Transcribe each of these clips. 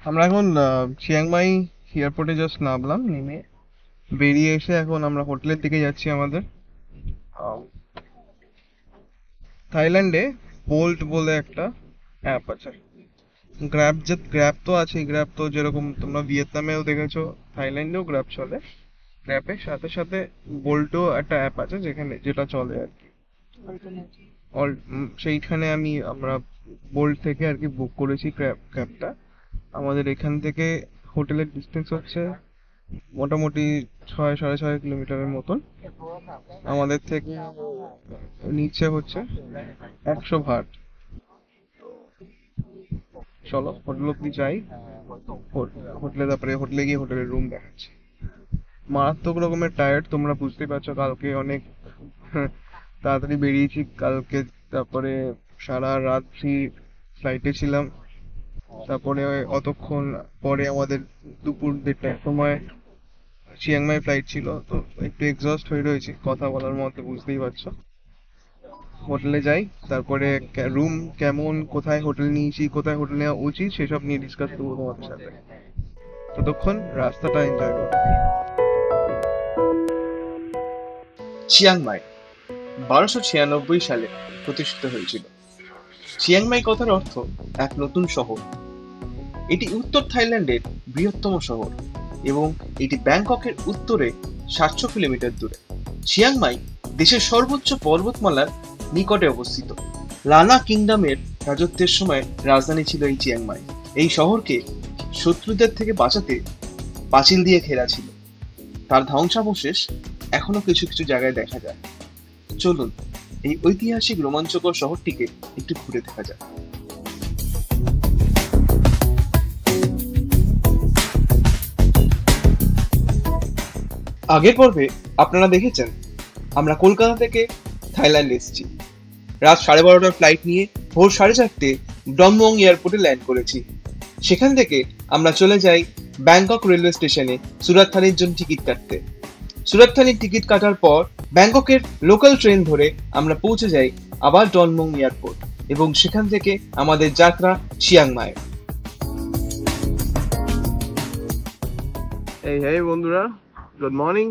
আমরা এখন চিয়াংমাই এয়ারপোর্টে জাস্ট নামলাম, নেমে বেরিয়ে এসে এখন আমরা হোটেলের দিকে যাচ্ছি আমাদের। আহ, থাইল্যান্ডে বোল্ট বলে একটা অ্যাপ আছে। গ্র্যাব তো আছে, গ্র্যাব তো যেরকম তোমরা ভিয়েতনামেও দেখেছো, থাইল্যান্ডেও গ্র্যাব চলে। গ্র্যাবের সাথে সাথে বোল্টও একটা অ্যাপ আছে যেটা চলে আর কি। সেইখানে আমরা বোল্ট থেকে আর কি বুক করেছি ক্যাবটা। আমাদের এখান থেকে হোটেলের ডিস্টেন্স হচ্ছে মোটামুটি 6-6.5 কিলোমিটারের মতন। আমাদের থেকে নিচে হচ্ছে 100 ভাট। চলো হোটেল অব্দি যাই, হোটেলে তারপরে হোটেলে গিয়ে হোটেলের রুম দেখাচ্ছি। মারাত্মক রকমের টায়ার্ড, তোমরা বুঝতেই পারছো, কালকে অনেক তাড়াতাড়ি বেরিয়েছি কালকে। তারপরে সারা রাত্রি ফ্লাইটে ছিলাম। তারপরে অতক্ষণ পরে আমাদের দুপুর 1:30টার সময় চিয়াংমাই ফ্লাইট ছিল, তো একটু এক্সস্ট হয়ে রয়েছি কথা বলার মধ্যে, বুঝতেই পারছো। হোটেলে যাই, তারপরে রুম কেমন, কোথায় হোটেল নিয়েছি, কোথায় হোটেল নেওয়া উচিত, সেসব নিয়ে ডিসকাস করবো তোমাদের সাথে। ততক্ষণ রাস্তাটা এনজয় করো। চিয়াংমাই 1296 সালে প্রতিষ্ঠিত হয়েছিল। চিয়াংমাই কথার অর্থ এক নতুন শহর। এটি উত্তর থাইল্যান্ডের বৃহত্তম শহর এবং এটি ব্যাংককের উত্তরে 700 কিলোমিটার দূরে। চিয়াংমাই দেশের সর্বোচ্চ পর্বতমালার নিকটে অবস্থিত। লানা কিংডমের রাজত্বের সময় রাজধানী ছিল এই চিয়াংমাই। এই শহরকে শত্রুদের থেকে বাঁচাতে পাঁচিল দিয়ে ঘেরা ছিল। তার ধ্বংসাবশেষ এখনো কিছু কিছু জায়গায় দেখা যায়। চলুন এই ঐতিহাসিক রোমাঞ্চকর শহরটিকে একটু ঘুরে দেখা যাক। আগের পর্বে আপনারা দেখেছেন আমরা কলকাতা থেকে থাইল্যান্ড এসেছি। রাত 12:30টার ফ্লাইট নিয়ে ভোর 4:30 ডমবং এয়ারপোর্টে ল্যান্ড করেছি। সেখান থেকে আমরা চলে যাই ব্যাংকক রেলওয়ে স্টেশনে সুরাতথানির জন্য টিকিট কাটতে। সুরাতথানির টিকিট কাটার পর ব্যাংককের লোকাল ট্রেন ধরে আমরা পৌঁছে যাই আবার ডমবং এয়ারপোর্ট এবং সেখান থেকে আমাদের যাত্রা চিয়াংমাই। Hey বন্ধুরা, good morning,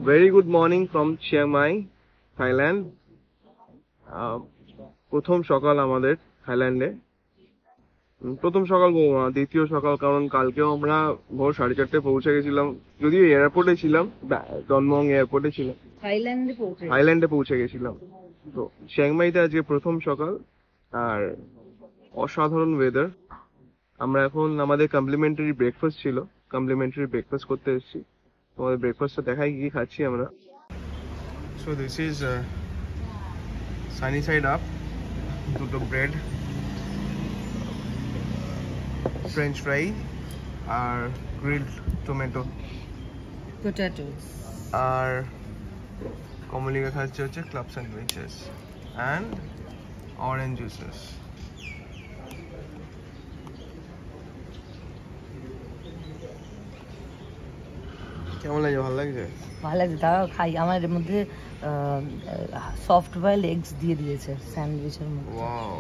very good morning from Chiang Mai, Thailand. প্রথম সকাল আমাদের থাইল্যান্ডে। প্রথম সকাল বলবো না, দ্বিতীয় সকাল, কারণ কালকেও আমরা ভোর 4:30টায় পৌঁছে গেছিলাম। যদিও এয়ারপোর্টে ছিলাম, ডনমং এয়ারপোর্টে ছিলাম, থাইল্যান্ডে পৌঁছে গেছিলাম। তো চিয়াংমাইতে আজকে প্রথম সকাল, আর অসাধারণ ওয়েদার। আমরা এখন আমাদের কমপ্লিমেন্টারি ব্রেকফাস্ট ছিল, কমপ্লিমেন্টারি ব্রেকফাস্ট করতে এসেছি। তোমাদের ব্রেকফাস্টটা দেখাই কি খাচ্ছি আমরা। So this is Sunny side up, দুটো ব্রেড, ফ্রেঞ্চ ফ্রাই আর গ্রিলড টমেটো potatoes আর কমলিকা খাচ্ছে হচ্ছে club sandwiches and orange juices. কেমন লাগছে? ভালো লাগছে? ভালো লাগছে, তাও খাই। আমার এর মধ্যে সফট বয়েল এগস দিয়ে দিয়েছে স্যান্ডউইচের মধ্যে। ওয়াও,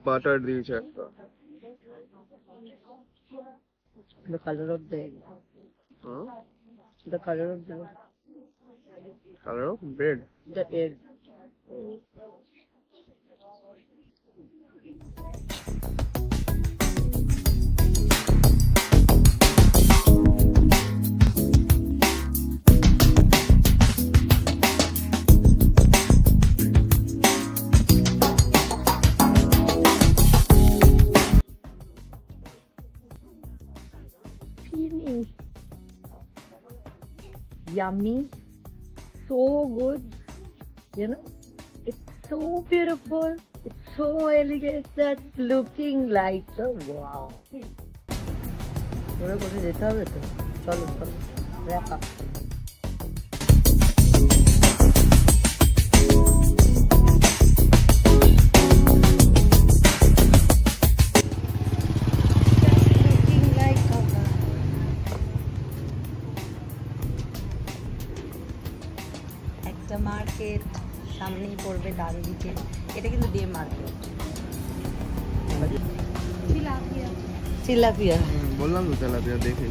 বাটার দিয়েছে একটা। The color of the egg. The color of the colour of bread, the egg. Yummy, so good, you know, it's so beautiful, it's so elegant, that's looking like a wow. ওরা কোথায় যেতে হবে তো, চলো চলো wrap up. The market সামনেই পড়বে ডান দিকে, এটা কিন্তু ডে মার্কেট। চিলাপিয়া বললাম তো তেলাপিয়া দেখে।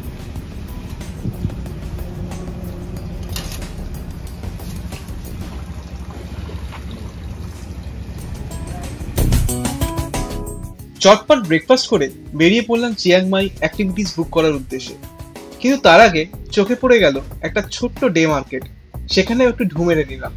চটপট ব্রেকফাস্ট করে বেরিয়ে পড়লাম চিয়াংমাই অ্যাক্টিভিটিস বুক করার উদ্দেশ্যে। কিন্তু তার আগে চোখে পড়ে গেল একটা ছোট্ট ডে মার্কেট, সেখানে একটু ঢু মেরে নিলাম।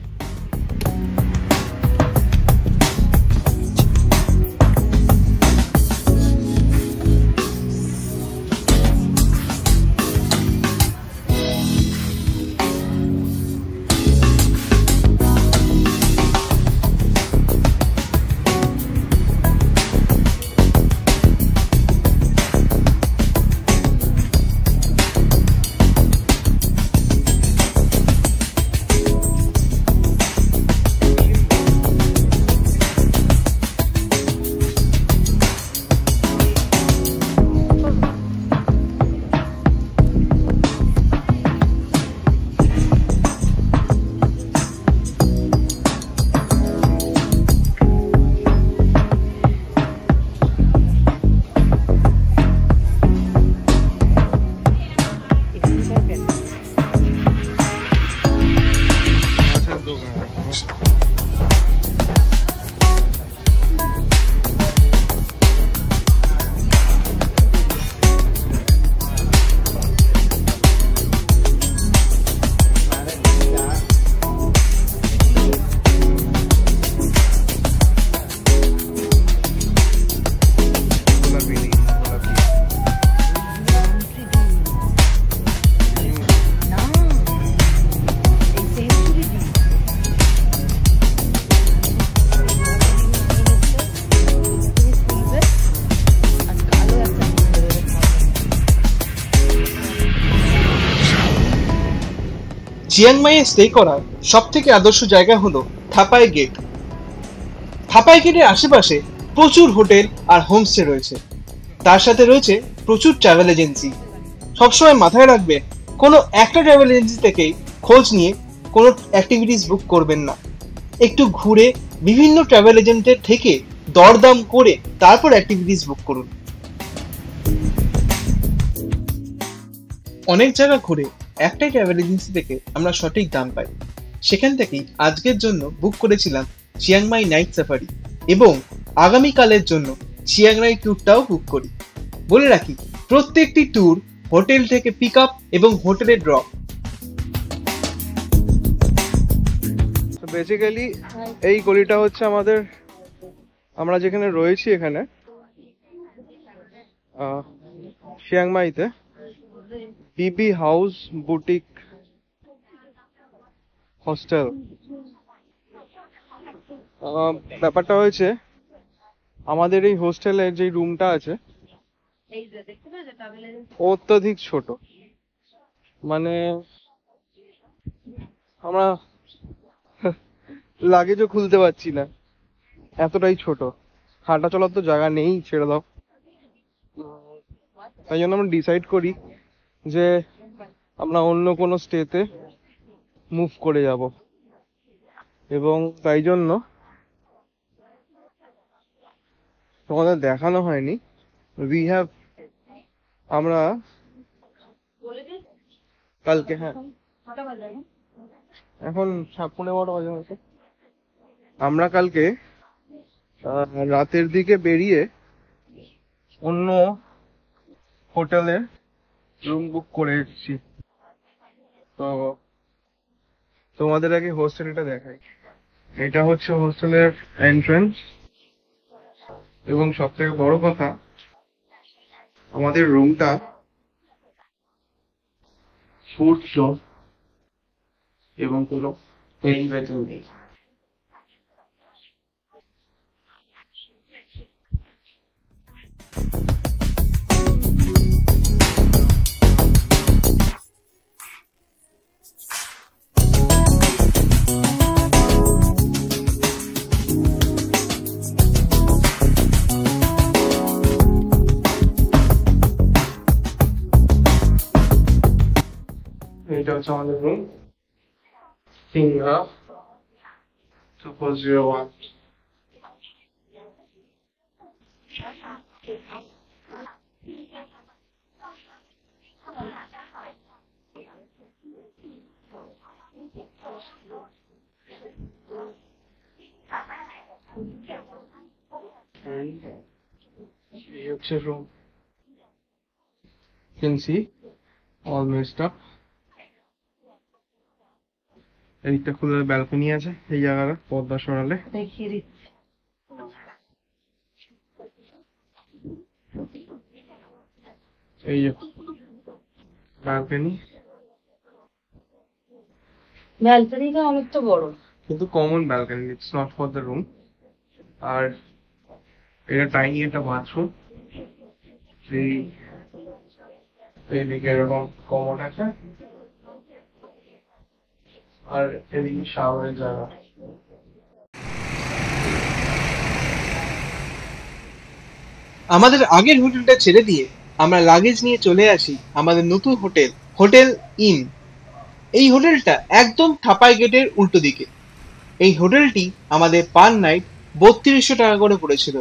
চিয়াংমাইয়ে স্টে করার সব থেকে আদর্শ জায়গা হলো থাপাই গেট। থাপাই গেটের আশেপাশে প্রচুর হোটেল আর হোমস্টে রয়েছে, তার সাথে রয়েছে প্রচুর ট্রাভেল এজেন্সি। সবসময় মাথায় রাখবেন, কোনো একটা ট্রাভেল এজেন্সি থেকেই খোঁজ নিয়ে কোনো অ্যাক্টিভিটিস বুক করবেন না। একটু ঘুরে বিভিন্ন ট্রাভেল এজেন্টের থেকে দরদাম করে তারপর অ্যাক্টিভিটিস বুক করুন। অনেক জায়গা ঘুরে একটাই ট্রাভেল এজেন্সি থেকে আমরা সঠিক দাম পাই, সেখান থেকেই আজকের জন্য বুক করেছিলাম চিয়াংমাই নাইট সাফারি এবং আগামীকালের জন্য চিয়াংমাই ট্যুরটাও বুক করি। বলে রাখি, প্রত্যেকটি ট্যুর হোটেল থেকে পিক আপ এবং হোটেলে ড্রপ। বেসিক্যালি এই গলিটা হচ্ছে আমাদের, আমরা যেখানে রয়েছি এখানে চিয়াংমাইতে বিবি হাউস বুটিক হস্টেল। ব্যাপারটা হয়েছে, আমাদের এই হোস্টেলের যে রুমটা আছে অত্যধিক ছোট, মানে আমরা লাগেজও খুলতে পারছি না, এতটাই ছোট। হাঁটা চলার তো জায়গা নেই, ছেড়ে দাও। তাই জন্য আমরা ডিসাইড করি যে আমরা অন্য কোনো স্টেতে মুভ করে যাব, এবং তাই জন্য তোমাদের দেখানো হয়নি, আমরা কালকে, হ্যাঁ এখন 11:30 বাজে হয়তো, আমরা কালকে রাতের দিকে বেরিয়ে অন্য হোটেলে রুম বুক করে এসেছি। তো তোমাদের আগে হোস্টেলটা দেখাই। এটা হচ্ছে হোস্টেলের এন্ট্রান্স, এবং সব থেকে বড় কথা, আমাদের রুমটা 4th ফ্লোর এবং কোনো এলিভেটর নেই। এটা হচ্ছে আমাদের রুম, সিঙ্গা 401. And এই হচ্ছে room. You can see all messed up. এইটা খুলে ব্যালকনি আছে এই জায়গাটা পর্দা সরালে দেখিয়ে দিচ্ছি। এই যে ব্যালকনি, ব্যালকনিটা অনেকটা বড়। কিন্তু common balcony, it's not for the room. আর এটা টাইনি একটা বাথরুম, এইদিকে এরকম কমোড আছে, আর এদিকে শাওয়ারের জায়গা। আমাদের আগের হোটেলটা ছেড়ে দিয়ে আমরা লাগেজ নিয়ে চলে আসি আমাদের নতুন হোটেল, হোটেল ইন। এই হোটেলটা একদম থাপাই গেটের উল্টো দিকে। এই হোটেলটি আমাদের পার নাইট 3200 টাকা করে পড়েছিল।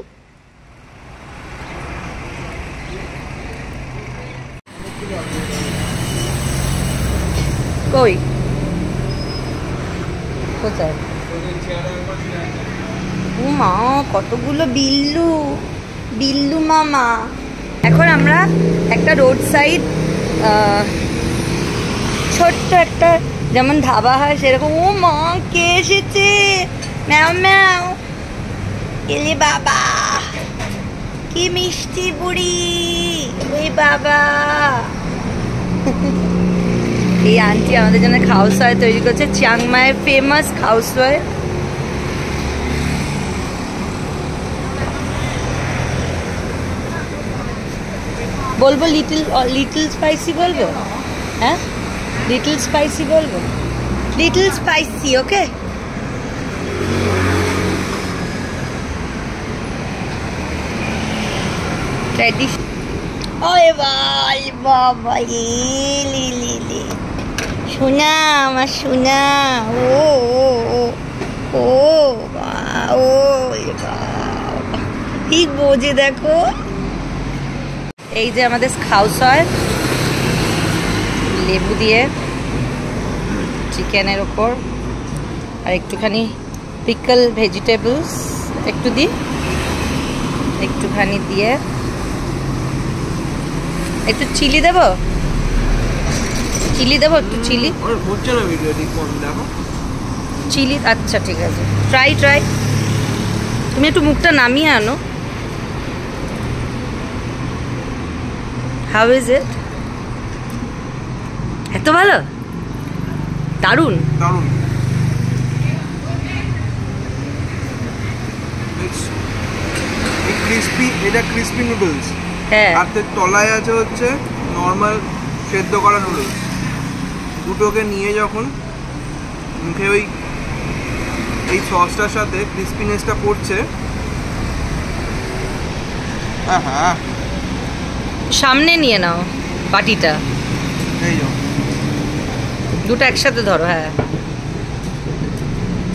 কই কোথায়? ও মা, কতগুলো বিল্লু, বিল্লু মামা। এখন আমরা একটা রোড সাইড ছোট্ট একটা যেমন ধাবা হয় সেরকম। ও মা, কে এসেছে? ম্যাও ম্যাও। এলে বাবা, কি মিষ্টি বুড়ি। ওই বাবা, এই আন্টি আমাদের জন্য খাওয়ার তৈরি করছে, চিয়াংমাইয়ের ফেমাস খাওয়ার। বলবো লিটল স্পাইসি বলবো? হ্যাঁ, লিটল স্পাইসি বলবো, লিটল স্পাইসি। ওকে, ট্র্যাডিশন। ওরে বাবা, লি সোনা, আমার সোনা। ও ও ও ও ঠিক বোঝে। দেখো, এই যে আমাদের খাওয়ার, লেবু দিয়ে চিকেনের ওপর, আর একটুখানি পিকল ভেজিটেবলস একটু দিই, একটুখানি দিয়ে একটু চিলি দেবো, চিলি দেবো, একটু চিলি। হচ্ছে না ভিডিও, দেখো চিলি। আচ্ছা ঠিক আছে, ট্রাই। তুমি একটু মুখটা নামিয়ে আনো। How is it? এত ভালো, দারুণ। দারুণ। ক্রিসপি, এটা ক্রিসপি নুডলস। হ্যাঁ, আর এর তলায় আছে হচ্ছে নর্মাল সেদ্ধ করা নুডলস। দুটোকে নিয়ে যখন মুখে ওই এই সসটার সাথে ক্রিসপিনেসটা পড়ছে, হ্যাঁ, সামনে নিয়ে নাও বাটিটা, এই যে দুটো একসাথে ধরো। হ্যাঁ,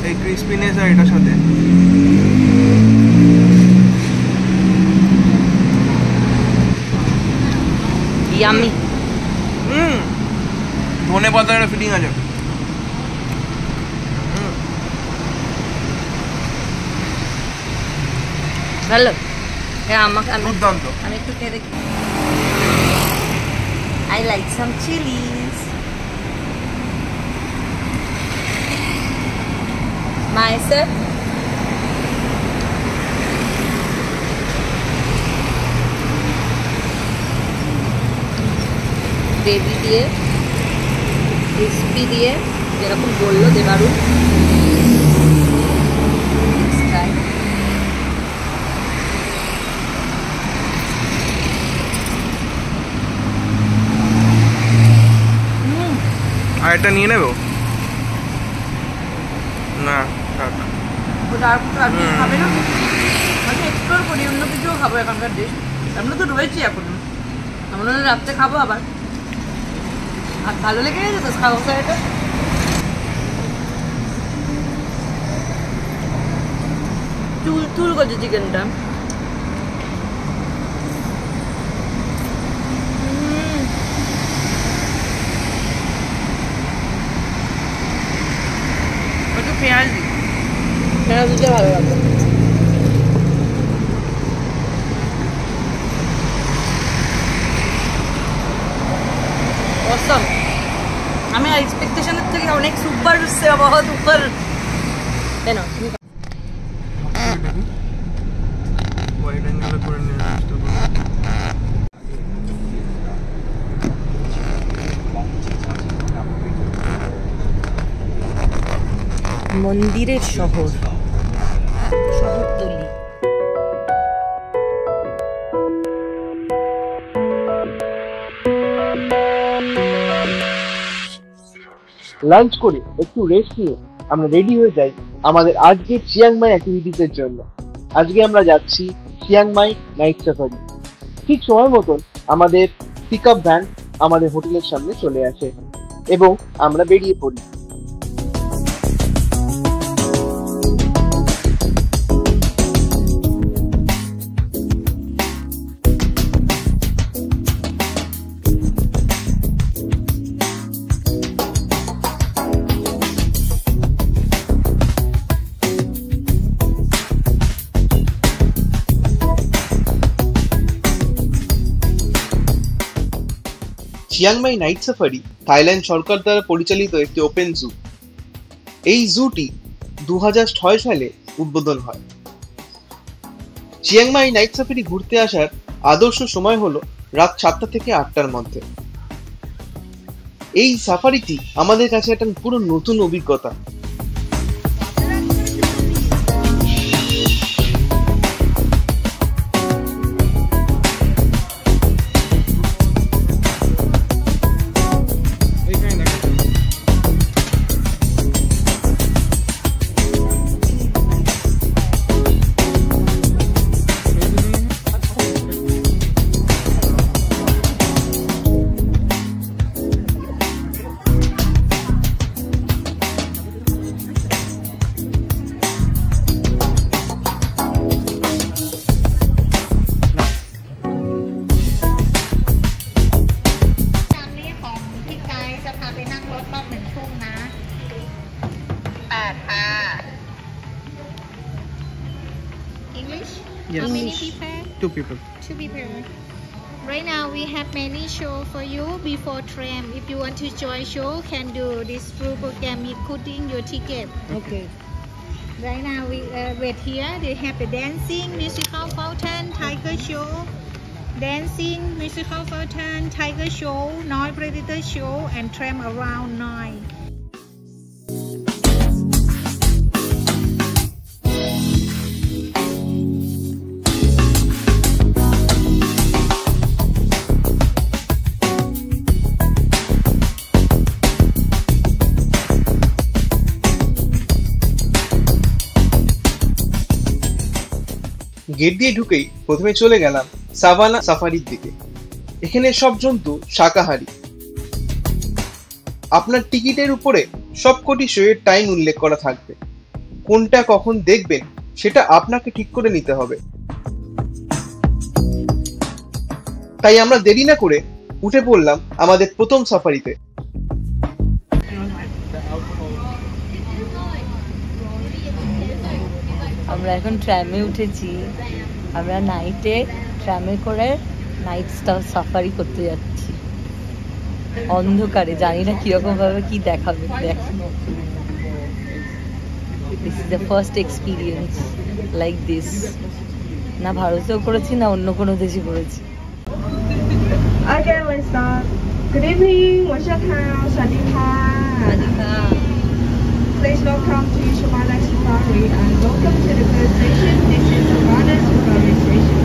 এই ক্রিসপিনেস আর এটার সাথে ইয়ামি। ধনে পাতার একটা ফিলিং আছে। ভালো। হ্যাঁ, আমাকে দুর্দান্ত। আমি একটু খেয়ে দেখি। I like some chilies. Myself. Gravy দিয়ে, ক্রিসপি দিয়ে, যেরকম বললো দেবারু। আর এটা নিয়ে নেবো না, থাক। ওটা আর খাবে না, মানে এক্সপ্লোর করি, অন্য কিছুও খাবো এখনকার ডিশ। আমরা তো রয়েছি এখন, আমরা রাত্রে খাবো আবার। আর ভালো লেগে গেছে তো খাবো স্যার। এটা তুল করছে চিকেনটা। একটু পেঁয়াজ দিই। পেঁয়াজ দিতে ভালো লাগবে। অসম। আমি এক্সপেকটেশনের থেকে অনেক সুপার সে বহুত উপর। কেন তুমি হোয়াইট অ্যাঙ্গেল করে নিয়ে চেষ্টা করো। মন্দিরের শহর, শহরতলি। লাঞ্চ করে একটু রেস্ট নিয়ে আমরা রেডি হয়ে যাই আমাদের আজকের চিয়াংমাই অ্যাক্টিভিটিস এর জন্য। আজকে আমরা যাচ্ছি চিয়াংমাই নাইট সাফারি। ঠিক সময় মতন আমাদের পিক আপ ভ্যান আমাদের হোটেলের সামনে চলে আসে এবং আমরা বেরিয়ে পড়ি। চিয়াংমাই নাইট সাফারি থাইল্যান্ড সরকার দ্বারা পরিচালিত একটি ওপেন জু। এই জুটি 2006 সালে উদ্বোধন হয়। চিয়াংমাই নাইট সাফারি ঘুরতে আসার আদর্শ সময় হলো রাত 7টা থেকে 8টার মধ্যে। এই সাফারিটি আমাদের কাছে একটা পুরো নতুন অভিজ্ঞতা। English? Yes. How many people? 2 people. 2 people. Right now we have many show for you before tram. If you want to join show, can do this through program including your ticket. Okay. Right now we wait here. They have the dancing, musical fountain, tiger show, dancing, musical fountain, tiger show, noise predator show, and tram around 9. Gate দিয়ে ঢুকেই প্রথমে চলে গেলাম savanna সাফারির দিকে। এখানে সব জন্তু শাকাহারী। আপনার টিকিটের উপরে সবকটি শোয়ের টাইম উল্লেখ করা থাকবে। কোনটা কখন দেখবেন সেটা আপনাকে ঠিক করে নিতে হবে। তাই আমরা দেরি না করে উঠে পড়লাম আমাদের প্রথম সাফারিতে। আমরা এখন ট্রামে উঠেছি। আমরা নাইটে ট্রামে করে নাইট সাফারি করতে যাচ্ছি অন্ধকারে। জানি না কিরকম ভাবে কি দেখাবে। This is the first experience like this. না ভারতেও করেছি না অন্য কোনো দেশে করেছি। Okay, let's start. Good evening, 我是康，สวัสดีค่ะ Please welcome to Savannah Safari and welcome to the first station. This is Savannah Safari Station.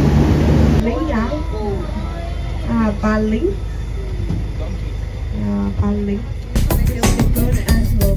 Lý Yang, Bali, Bali. You'll be good as well.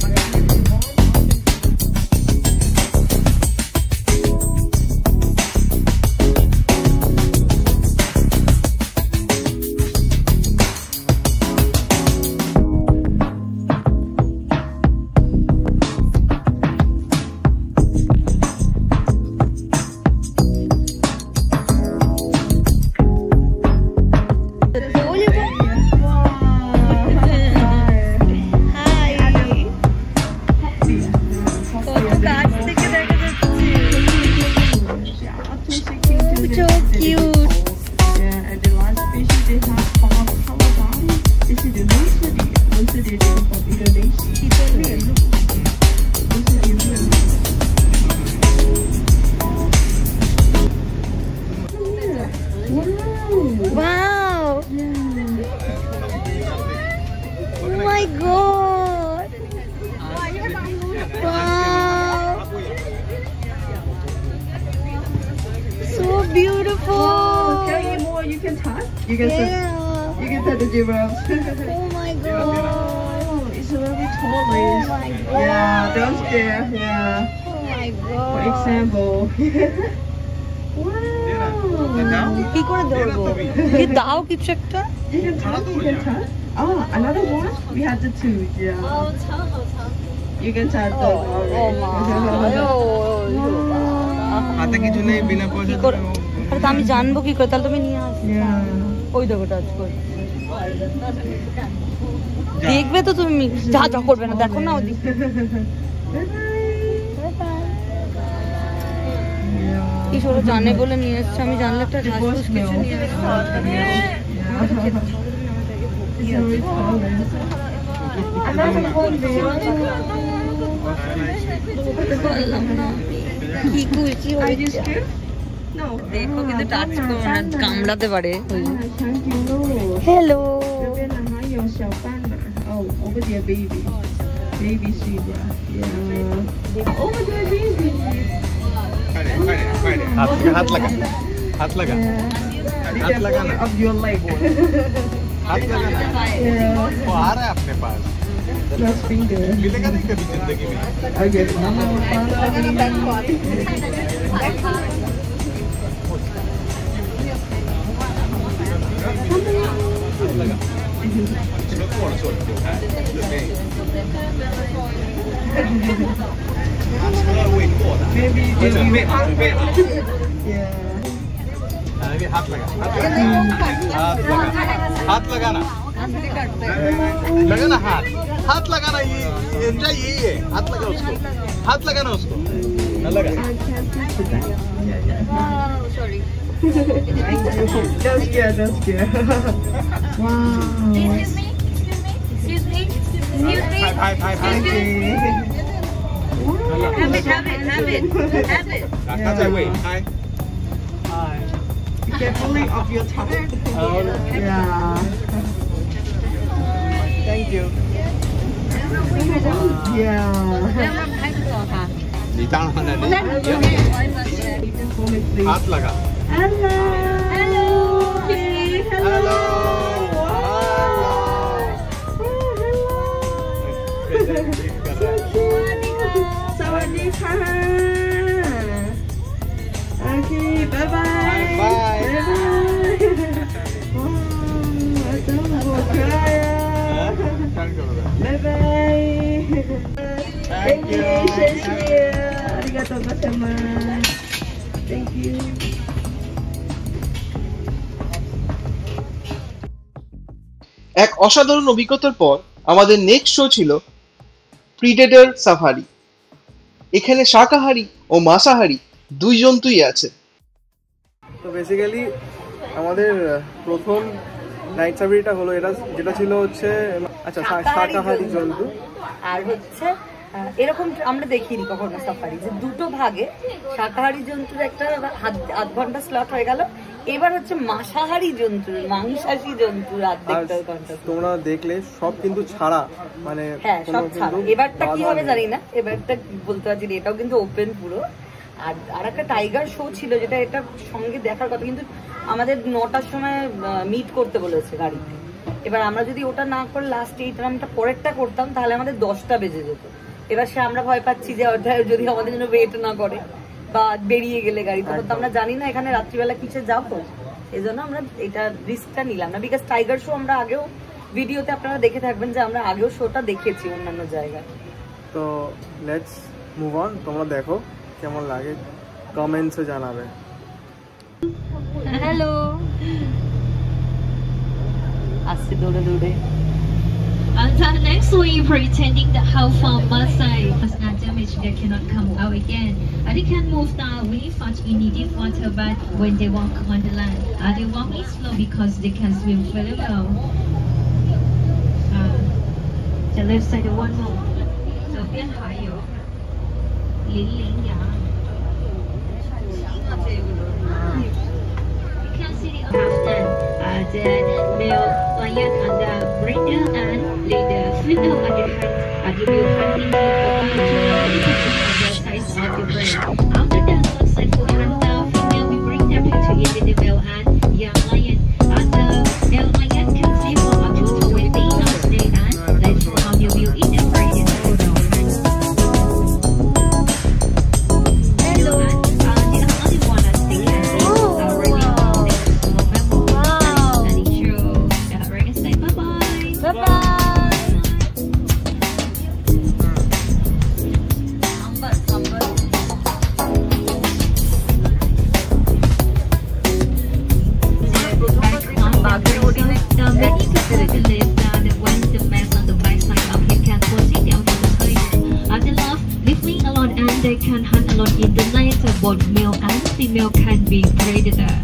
কাছ থেকে দেখা যাচ্ছে। So cute. Yeah, and the last species they have called Kawabari. This is the nursery. Nursery they come from Indonesia. Wow. Oh my god. Wow. So beautiful. Tell you more you can touch. You can touch. Yeah. You can touch the giraffes. Oh my god. Oh, it's very tall. Oh my god. Yeah, those there. Yeah. Oh my For god. example. Wow. কি করে ধরবো? কি দাও কিছু একটা? You can touch. You can touch. Oh, another one. We have the two. Yeah. You can touch the Oh মা। হাতে কিছু নেই, বিনা পয়সা কি করে? আরে তা আমি জানবো কি করে? তাহলে তুমি নিয়ে আসো। Yeah. ওই দেখো টাচ করে। দেখবে তো তুমি, যা যা করবে না, দেখো না ওদিকে। কি সরো জানে বলে নিয়ে এসছে, আমি জানলে একটা ঘাস ফুস কিছু নিয়ে আসতাম। কি খুশি হয়েছে। দেখো কিন্তু টাচ করো না, কামড়াতে পারে। Hello. Oh, over there, baby. Baby sheep. Yeah. Over there, baby. हाथ लगा, हाथ लगा, हाथ लगा ना, Of your leg. हाथ लगा ना, Yeah. वो आ रहा है अपने पास, Plus finger. मिलेगा नहीं कभी जिंदगी में। Okay. Maybe they will Yeah. हाथ लगा, हाथ लगाना, लगा ना हाथ, हाथ लगाना, ये एंजॉय यही है, हाथ लगा उसको, हाथ लगाना उसको, न लगा। Sorry. That's good, that's good. Wow. Excuse me. Hi hi hi, Have it. That's way, hi. Carefully off your top. Yeah. Thank you. Yeah. 你当然了， हाथ लगा। Hello. Okay. Hello. Sawadika. Okay, bye bye. Bye. Bye bye. Thank you. Arigatou gozaimasu. Thank you. এক অসাধারণ অভিজ্ঞতার পর আমাদের next show ছিল predator safari. এখানে শাকাহারী ও মাংসাহারী দুই জন্তুই আছে। তো বেসিক্যালি আমাদের প্রথম নাইট সাফারিটা হলো এটা, যেটা ছিল হচ্ছে আচ্ছা শাকাহারী জন্তু। আর হচ্ছে এরকম আমরা দেখিনি কখনো সাফারি যে দুটো ভাগে শাকাহারী জন্তুর একটা আধ ঘন্টা স্লট হয়ে গেল, এবার হচ্ছে মাংসাহারী জন্তুর, মাংসাশী জন্তুর আধেকটা ঘন্টা। তোমরা দেখলে সব কিন্তু ছাড়া, মানে হ্যাঁ সব ছাড়া। এবারটা কি হবে জানি না, এবারটা বলতে পারছি না, এটাও কিন্তু ওপেন পুরো। আর একটা টাইগার শো ছিল যেটা এটা সঙ্গে দেখার কথা, কিন্তু আমাদের 9টার সময় মিট করতে বলেছে গাড়িতে। এবার আমরা যদি ওটা না করে লাস্ট এই টার্মটা পরেরটা করতাম তাহলে আমাদের 10টা বেজে যেত। এবার সে আমরা ভয় পাচ্ছি যে যদি আমাদের জন্য ওয়েট না করে বা বেরিয়ে গেলে গাড়ি, তখন তো আমরা জানি না এখানে রাত্রিবেলা কিসে যাবো, এই জন্য আমরা এটা রিস্কটা নিলাম না। বিকজ টাইগার শো আমরা আগেও ভিডিওতে আপনারা দেখে থাকবেন যে আমরা আগেও শোটা দেখেছি অন্যান্য জায়গায়। তো লেটস মুভ অন, তোমরা দেখো কেমন লাগে, কমেন্টসে জানাবে। হ্যালো, আসছে দৌড়ে দৌড়ে। And actually pretending that how far Maasai was not damaged, they cannot come out again. They can move down really fast in the deep water, but when they walk on the land, they walk it slow because they can swim very well. The left side one more. So bien higher. Ling ya. You can see the often the male lion and the breeder and the female on the hunt. They will hunt in the size of the brain. After the successful hunt, the female will bring them to eat the male and young lion. And the male lion can see for up to 20 hours a day, and later on they will eat the brain in the photo. Hello. The only one that they can see already on the memo. And it's true. We're gonna say bye-bye. Bye-bye. They can hunt alone in the night. Both male and female can be predator.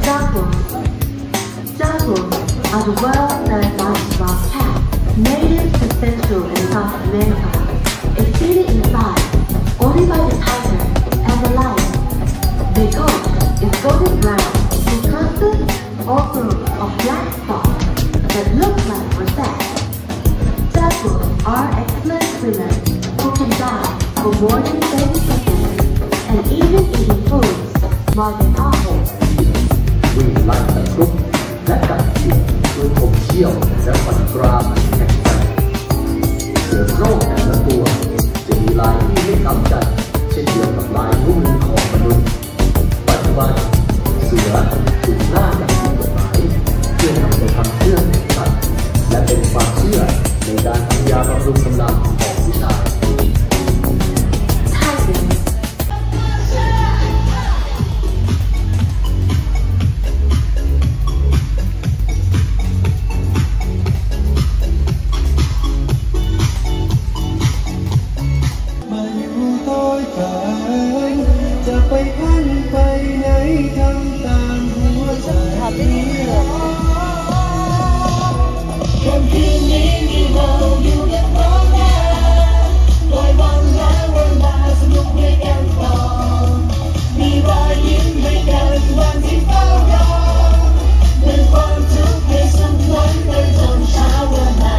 Jaguars are the well-known livestock set. Therefore, our excellent swimmers who can dive for more than 30 seconds and even eating foods more than awful. วิ่งไล่ตะครุบและกัดเสียดด้วยคมเขี้ยวและฟันกรามแข็งแกร่งเสือโคร่งแต่ละตัวจะมีลายที่ไม่ซ้ำกันเช่นเดียวกับลายนิ้วมือของมนุษย์ปัจจุบันเสือถูกล่าอย่างผิดกฎหมายเพื่อนำไปทำเครื่องแข่งขันและเป็นความเชื่อในการทำยาบำรุงกำลังของวิชา Tigers. มาอยู่ต้อยตายจะไปพันไปไหนทำตามหัวใจค่ำคืนนี้มีเราอยู่กันพร้อมหน้าปล่อยวันแล้ววันมาสนุกด้วยกันต่อมีรอยยิ้มด้วยกันวันที่เฝ้ารอเดินความทุกข์ให้สมหวังไปจนเช้าวันใหม่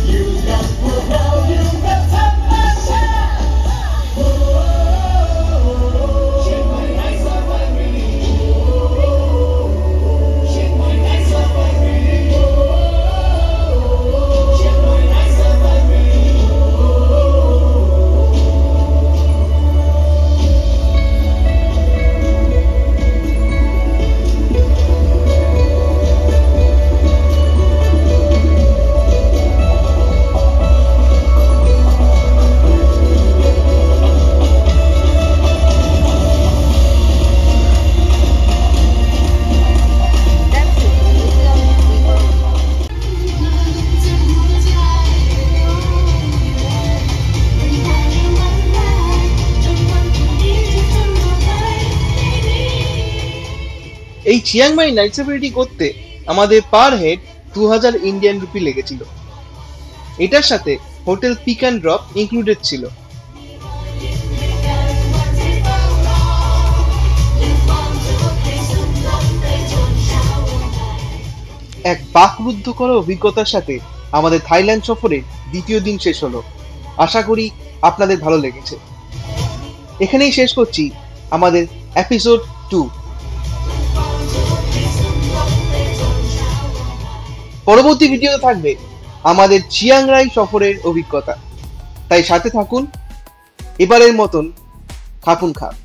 อยู่กับพวกเราอยู่กับธรรมชาติ เชียงใหม่ไนท์ซาฟารีเชียงใหม่ไนท์ซาฟารีเชียงใหม่ไนท์ซาฟารี এই Chiang Mai night সাফারিটি করতে আমাদের per head 2000 Indian rupee লেগেছিল। এটার সাথে hotel pick and drop included ছিল। এক বাকরুদ্ধ করা অভিজ্ঞতার সাথে আমাদের থাইল্যান্ড সফরের দ্বিতীয় দিন শেষ হলো। আশা করি আপনাদের ভালো লেগেছে। এখানেই শেষ করছি আমাদের এপিসোড 2। পরবর্তী ভিডিওতে থাকবে আমাদের চিয়াং রাই সফরের অভিজ্ঞতা, তাই সাথে থাকুন। এবারের মতন খাপুন খাপ।